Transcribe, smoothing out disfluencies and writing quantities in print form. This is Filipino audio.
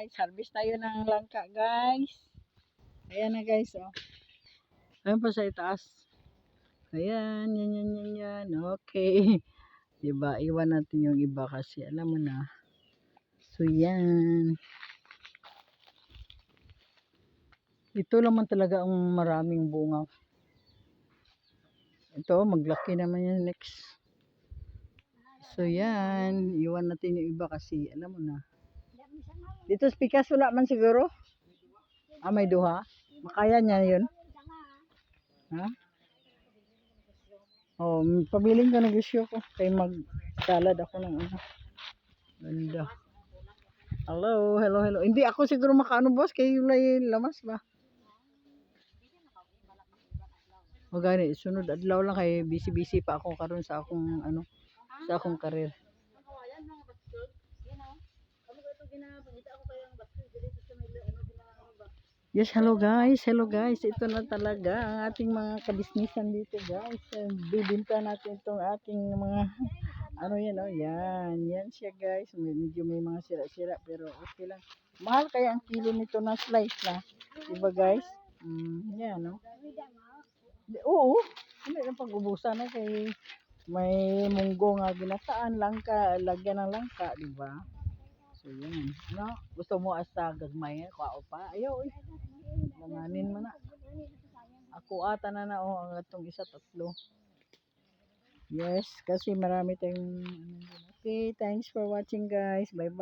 guys. Harvest tayo ng langka guys. Ayan na guys oh. Ayan pa sa itaas. Ayan, yan. Okay. Diba, iwan natin yung iba kasi alam mo na. So yan. Ito naman talaga ang maraming bunga. Ito, maglaki naman yan next. So yan, iwan natin yung iba kasi alam mo na. Dito sa Pikas wala man siguro. May duha. Makaya niya yun. Ha? Oh, pabiling ko negosyo ko. Kaya magsalad ako ng ano. Ganda. Hello. Hindi ako siguro makaano boss. Kaya yung lamas ba? O gani, sunod adlaw lang kay busy pa ako karon sa akong ano, sa akong career. Yes, hello guys. Ito na talaga ang ating mga kabisnisan dito guys. Bibinta natin itong ating mga ano yan oh. Yan siya guys. Medyo may mga sira-sira pero okay lang. Mahal kaya ang kilo nito na slice na. Diba guys? Yan no. Oo. Hindi na pag-ubusan na kay may munggo nga ginataan langka, lagyan ng langka, di ba? So yan. No? Gusto mo asa gagmay kao pa? Ayaw eh. Langanin mo na. Ako ata na ang atong isa tatlo. Yes, kasi marami tayong okay, thanks for watching guys. Bye bye.